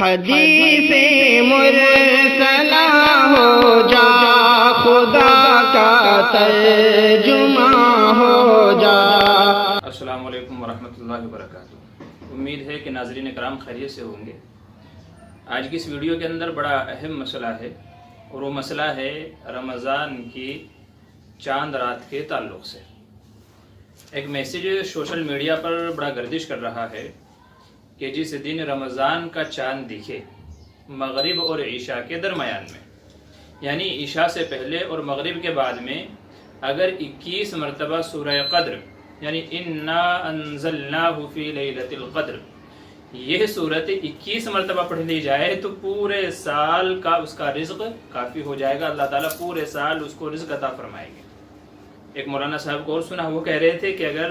حدیث مرسلہ ہو جا، خدا کا ترجمہ ہو جا۔ السلام علیکم ورحمۃ اللہ وبرکاتہ۔ امید ہے کہ ناظرین کرام خیریت سے ہوں گے۔ آج کی اس ویڈیو کے اندر بڑا اہم مسئلہ ہے، اور وہ مسئلہ ہے رمضان کی چاند رات کے تعلق سے۔ ایک میسیج سوشل میڈیا پر بڑا گردش کر رہا ہے کہ جس دن رمضان کا چاند دکھے مغرب اور عشاء کے درمیان میں، یعنی عشاء سے پہلے اور مغرب کے بعد میں، اگر 21 مرتبہ سورہ قدر یعنی انا انزلناہ فی لیلۃ القدر یہ صورت 21 مرتبہ پڑھ لی جائے تو پورے سال کا اس کا رزق کافی ہو جائے گا۔ اللہ تعالیٰ پورے سال اس کو رزق عطا فرمائیں گے۔ ایک مولانا صاحب کو اور سنا، وہ کہہ رہے تھے کہ اگر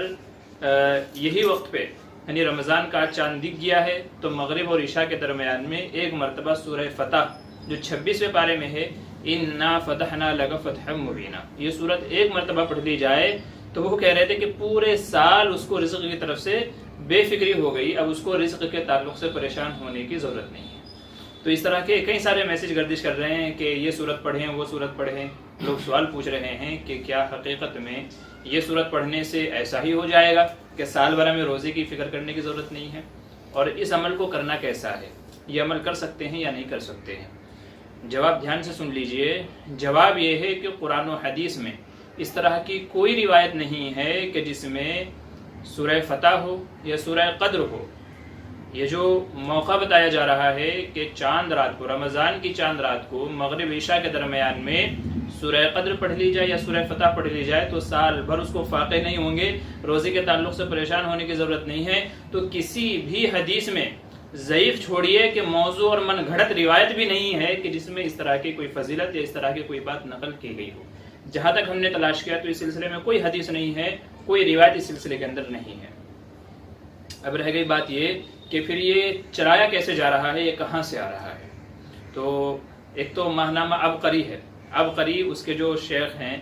یہی وقت پہ یعنی رمضان کا چاند دکھ گیا ہے تو مغرب اور عشاء کے درمیان میں ایک مرتبہ سورہ فتح جو 26ویں پارے میں ہے، انا فتحنا لک فتحا مبینا، یہ سورت ایک مرتبہ پڑھ لی جائے تو وہ کہہ رہے تھے کہ پورے سال اس کو رزق کی طرف سے بے فکری ہو گئی، اب اس کو رزق کے تعلق سے پریشان ہونے کی ضرورت نہیں ہے۔ تو اس طرح کے کئی سارے میسج گردش کر رہے ہیں کہ یہ صورت پڑھیں وہ صورت پڑھیں۔ لوگ سوال پوچھ رہے ہیں کہ کیا حقیقت میں یہ صورت پڑھنے سے ایسا ہی ہو جائے گا کہ سال بھر میں روزے کی فکر کرنے کی ضرورت نہیں ہے، اور اس عمل کو کرنا کیسا ہے، یہ عمل کر سکتے ہیں یا نہیں کر سکتے ہیں؟ جواب دھیان سے سن لیجئے۔ جواب یہ ہے کہ قرآن و حدیث میں اس طرح کی کوئی روایت نہیں ہے کہ جس میں سورہ فتح ہو یا سورہ قدر ہو۔ یہ جو موقع بتایا جا رہا ہے کہ چاند رات کو، رمضان کی چاند رات کو مغرب عشاء کے درمیان میں سورہ قدر پڑھ لی جائے یا سورہ فتح پڑھ لی جائے تو سال بھر اس کو فاقے نہیں ہوں گے، روزے کے تعلق سے پریشان ہونے کی ضرورت نہیں ہے۔ تو کسی بھی حدیث میں ضعیف چھوڑیے کہ موضوع اور من گھڑت روایت بھی نہیں ہے کہ جس میں اس طرح کی کوئی فضیلت یا اس طرح کی کوئی بات نقل کی گئی ہو۔ جہاں تک ہم نے تلاش کیا تو اس سلسلے میں کوئی حدیث نہیں ہے، کوئی روایت اس سلسلے کے اندر نہیں ہے۔ اب رہ گئی بات یہ کہ پھر یہ چلایا کیسے جا رہا ہے، یہ کہاں سے آ رہا ہے؟ تو ایک تو ماہنامہ عبقری ہے۔ عبقری اس کے جو شیخ ہیں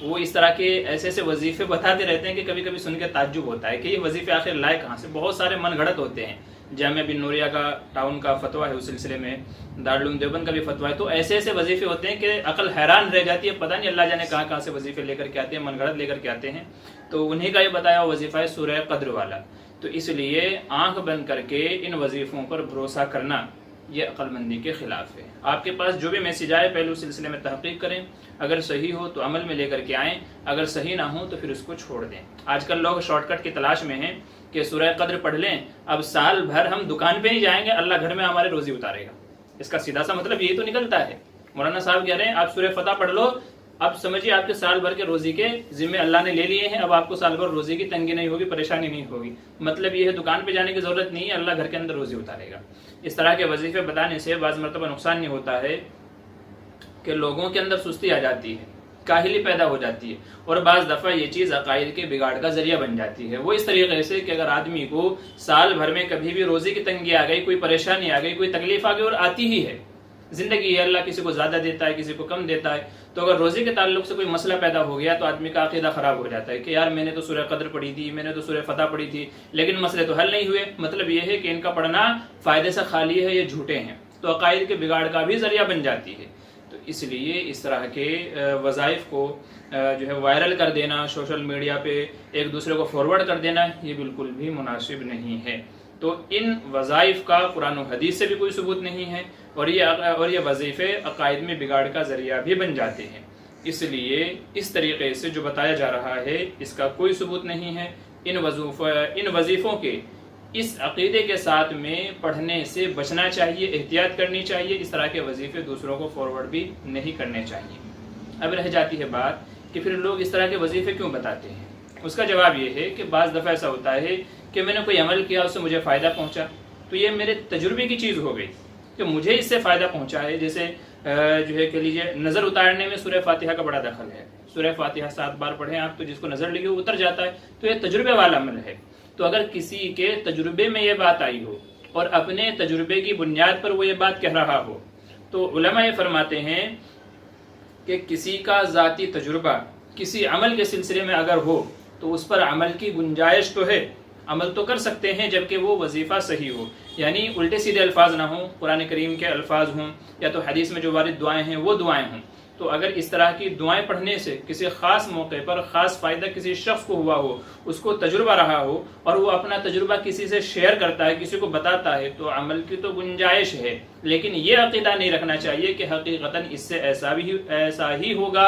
وہ اس طرح کے ایسے ایسے وظیفے بتاتے رہتے ہیں کہ کبھی کبھی سن کے تعجب ہوتا ہے کہ یہ وظیفے آخر لائے کہاں سے۔ بہت سارے من گھڑت ہوتے ہیں، جامعہ بن نوریہ کا ٹاؤن کا فتویٰ ہے اس سلسلے میں، دارالعلوم دیوبند کا بھی فتویٰ ہے۔ تو ایسے ایسے وظیفے ہوتے ہیں کہ عقل حیران رہ جاتی ہے، پتہ نہیں اللہ جانے کہاں کہاں سے وظیفے لے کر کے آتے ہیں، من گھڑت لے کر کے آتے ہیں۔ تو انہیں کا یہ بتایا ہوا وظیفہ ہے سورہ قدر والا۔ تو اس لیے آنکھ بند کر کے ان وظیفوں پر بھروسہ کرنا یہ عقل مندی کے خلاف ہے۔ آپ کے پاس جو بھی میسج آئے پہلے اس سلسلے میں تحقیق کریں، اگر صحیح ہو تو عمل میں لے کر کے آئیں، اگر صحیح نہ ہو تو پھر اس کو چھوڑ دیں۔ آج کل لوگ شارٹ کٹ کی تلاش میں ہیں کہ سورہ قدر پڑھ لیں، اب سال بھر ہم دکان پہ نہیں جائیں گے، اللہ گھر میں ہمارے روزی اتارے گا۔ اس کا سیدھا سا مطلب یہی تو نکلتا ہے۔ مولانا صاحب کہہ رہے ہیں آپ سورہ فتح پڑھ لو، اب سمجھیے آپ کے سال بھر کے روزی کے ذمہ اللہ نے لے لیے ہیں، اب آپ کو سال بھر روزی کی تنگی نہیں ہوگی، پریشانی نہیں ہوگی۔ مطلب یہ ہے دکان پہ جانے کی ضرورت نہیں ہے، اللہ گھر کے اندر روزی اتارے گا۔ اس طرح کے وظیفے بتانے سے بعض مرتبہ نقصان یہ ہوتا ہے کہ لوگوں کے اندر سستی آ جاتی ہے، کاہلی پیدا ہو جاتی ہے، اور بعض دفعہ یہ چیز عقائد کے بگاڑ کا ذریعہ بن جاتی ہے۔ وہ اس طریقے سے کہ اگر آدمی کو سال بھر میں کبھی بھی روزی کی تنگی آ گئی، کوئی پریشانی آ گئی، کوئی تکلیف آ گئی، اور آتی ہی ہے، زندگی ہے، اللہ کسی کو زیادہ دیتا ہے کسی کو کم دیتا ہے، تو اگر روزی کے تعلق سے کوئی مسئلہ پیدا ہو گیا تو آدمی کا عقیدہ خراب ہو جاتا ہے کہ یار میں نے تو سورہ قدر پڑھی تھی، میں نے تو سورہ فتح پڑھی تھی، لیکن مسئلے تو حل نہیں ہوئے۔ مطلب یہ ہے کہ ان کا پڑھنا فائدے سے خالی ہے، یہ جھوٹے ہیں، تو عقائد کے بگاڑ کا بھی ذریعہ بن جاتی ہے۔ تو اس لیے اس طرح کے وظائف کو جو ہے وائرل کر دینا، سوشل میڈیا پہ ایک دوسرے کو فارورڈ کر دینا، یہ بالکل بھی مناسب نہیں ہے۔ تو ان وظائف کا قرآن و حدیث سے بھی کوئی ثبوت نہیں ہے، اور یہ وظیفے عقائد میں بگاڑ کا ذریعہ بھی بن جاتے ہیں۔ اس لیے اس طریقے سے جو بتایا جا رہا ہے اس کا کوئی ثبوت نہیں ہے۔ ان وظیفوں کے اس عقیدے کے ساتھ میں پڑھنے سے بچنا چاہیے، احتیاط کرنی چاہیے۔ اس طرح کے وظیفے دوسروں کو فارورڈ بھی نہیں کرنے چاہیے۔ اب رہ جاتی ہے بات کہ پھر لوگ اس طرح کے وظیفے کیوں بتاتے ہیں؟ اس کا جواب یہ ہے کہ بعض دفعہ ایسا ہوتا ہے کہ میں نے کوئی عمل کیا، اس سے مجھے فائدہ پہنچا، تو یہ میرے تجربے کی چیز ہو گئی کہ مجھے اس سے فائدہ پہنچا ہے۔ جیسے جو ہے کہ لیجیے نظر اتارنے میں سورہ فاتحہ کا بڑا دخل ہے۔ سورہ فاتحہ 7 بار پڑھیں آپ تو جس کو نظر لگی وہ اتر جاتا ہے، تو یہ تجربے والا عمل ہے۔ تو اگر کسی کے تجربے میں یہ بات آئی ہو اور اپنے تجربے کی بنیاد پر وہ یہ بات کہہ رہا ہو، تو علماء یہ فرماتے ہیں کہ کسی کا ذاتی تجربہ کسی عمل کے سلسلے میں اگر ہو تو اس پر عمل کی گنجائش تو ہے، عمل تو کر سکتے ہیں جبکہ وہ وظیفہ صحیح ہو، یعنی الٹے سیدھے الفاظ نہ ہوں، قرآن کریم کے الفاظ ہوں یا تو حدیث میں جو وارد دعائیں ہیں وہ دعائیں ہوں۔ تو اگر اس طرح کی دعائیں پڑھنے سے کسی خاص موقع پر خاص فائدہ کسی شخص کو ہوا ہو، اس کو تجربہ رہا ہو اور وہ اپنا تجربہ کسی سے شیئر کرتا ہے، کسی کو بتاتا ہے، تو عمل کی تو گنجائش ہے، لیکن یہ عقیدہ نہیں رکھنا چاہیے کہ حقیقتاً اس سے ایسا ہی ہوگا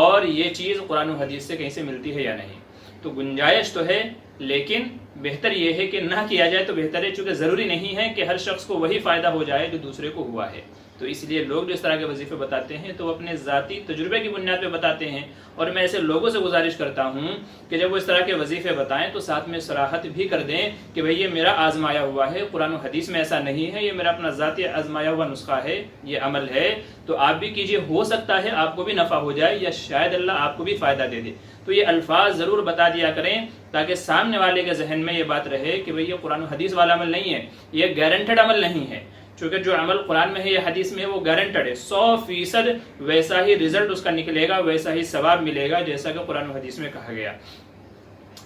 اور یہ چیز قرآن و حدیث سے کہیں سے ملتی ہے یا نہیں۔ تو گنجائش تو ہے، لیکن بہتر یہ ہے کہ نہ کیا جائے تو بہتر ہے، چونکہ ضروری نہیں ہے کہ ہر شخص کو وہی فائدہ ہو جائے جو دوسرے کو ہوا ہے۔ تو اس لیے لوگ جو اس طرح کے وظیفے بتاتے ہیں تو وہ اپنے ذاتی تجربے کی بنیاد پہ بتاتے ہیں، اور میں ایسے لوگوں سے گزارش کرتا ہوں کہ جب وہ اس طرح کے وظیفے بتائیں تو ساتھ میں صراحت بھی کر دیں کہ بھئی یہ میرا آزمایا ہوا ہے، قرآن و حدیث میں ایسا نہیں ہے، یہ میرا اپنا ذاتی آزمایا ہوا نسخہ ہے، یہ عمل ہے، تو آپ بھی کیجئے، ہو سکتا ہے آپ کو بھی نفع ہو جائے یا شاید اللہ آپ کو بھی فائدہ دے دے۔ تو یہ الفاظ ضرور بتا دیا کریں تاکہ سامنے والے کے ذہن میں یہ بات رہے کہ بھئی یہ قرآن و حدیث والا عمل نہیں ہے، یہ گارنٹیڈ عمل نہیں ہے، چونکہ جو عمل قرآن میں ہے یا حدیث میں ہے وہ گارنٹیڈ ہے، 100% ویسا ہی رزلٹ اس کا نکلے گا، ویسا ہی ثواب ملے گا جیسا کہ قرآن و حدیث میں کہا گیا۔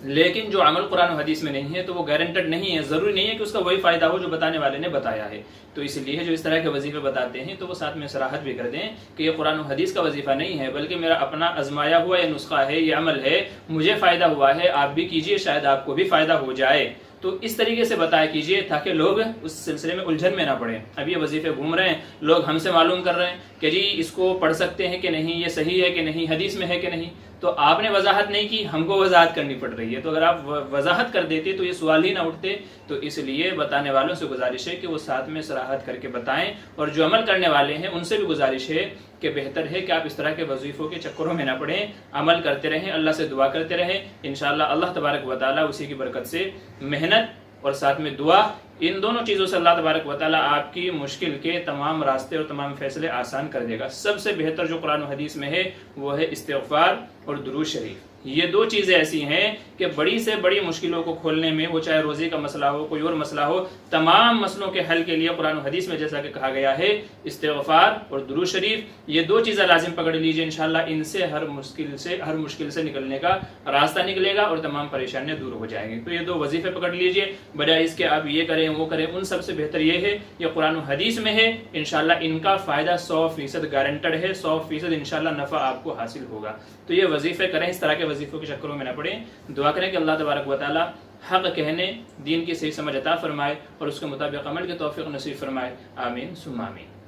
لیکن جو عمل قرآن و حدیث میں نہیں ہے تو وہ گارنٹیڈ نہیں ہے، ضروری نہیں ہے کہ اس کا وہی فائدہ ہو جو بتانے والے نے بتایا ہے۔ تو اس لیے جو اس طرح کے وظیفے بتاتے ہیں تو وہ ساتھ میں صراحت بھی کر دیں کہ یہ قرآن و حدیث کا وظیفہ نہیں ہے، بلکہ میرا اپنا آزمایا ہوا یہ نسخہ ہے، یہ عمل ہے، مجھے فائدہ ہوا ہے، آپ بھی کیجئے، شاید آپ کو بھی فائدہ ہو جائے۔ تو اس طریقے سے بتایا کیجئے تاکہ لوگ اس سلسلے میں الجھن میں نہ پڑیں۔ اب یہ وظیفے گھوم رہے ہیں، لوگ ہم سے معلوم کر رہے ہیں کہ جی اس کو پڑھ سکتے ہیں کہ نہیں، یہ صحیح ہے کہ نہیں، حدیث میں ہے کہ نہیں، تو آپ نے وضاحت نہیں کی، ہم کو وضاحت کرنی پڑ رہی ہے۔ تو اگر آپ وضاحت کر دیتے تو یہ سوال ہی نہ اٹھتے۔ تو اس لیے بتانے والوں سے گزارش ہے کہ وہ ساتھ میں صراحت کر کے بتائیں، اور جو عمل کرنے والے ہیں ان سے بھی گزارش ہے کہ بہتر ہے کہ آپ اس طرح کے وظیفوں کے چکروں میں نہ پڑیں، عمل کرتے رہیں، اللہ سے دعا کرتے رہیں، انشاءاللہ اللہ تبارک و تعالی اسی کی برکت سے محنت اور ساتھ میں دعا، ان دونوں چیزوں سے اللہ تبارک و تعالیٰ آپ کی مشکل کے تمام راستے اور تمام فیصلے آسان کر دے گا۔ سب سے بہتر جو قرآن و حدیث میں ہے وہ ہے استغفار اور درود شریف۔ یہ دو چیزیں ایسی ہیں کہ بڑی سے بڑی مشکلوں کو کھولنے میں، وہ چاہے روزے کا مسئلہ ہو، کوئی اور مسئلہ ہو، تمام مسئلوں کے حل کے لیے قرآن و حدیث میں جیسا کہ کہا گیا ہے استغفار اور درود شریف، یہ دو چیزیں لازم پکڑ لیجئے، انشاءاللہ ان سے ہر مشکل سے نکلنے کا راستہ نکلے گا اور تمام پریشانیاں دور ہو جائیں گی۔ تو یہ دو وظیفے پکڑ لیجئے، بجائے اس کے آپ یہ کریں وہ کریں، ان سب سے بہتر یہ ہے یہ قرآن و حدیث میں ہے، انشاءاللہ ان کا فائدہ 100% گارنٹڈ ہے، 100% انشاءاللہ نفع آپ کو حاصل ہوگا۔ تو یہ وظیفے کریں، اس طرح کے وظیفوں کے چکروں میں نہ پڑیں، دعا کریں کہ اللہ تبارک و تعالی حق کہنے، دین کی صحیح سمجھ عطا فرمائے اور اس کے مطابق عمل کی توفیق نصیب فرمائے، آمین ثم آمین۔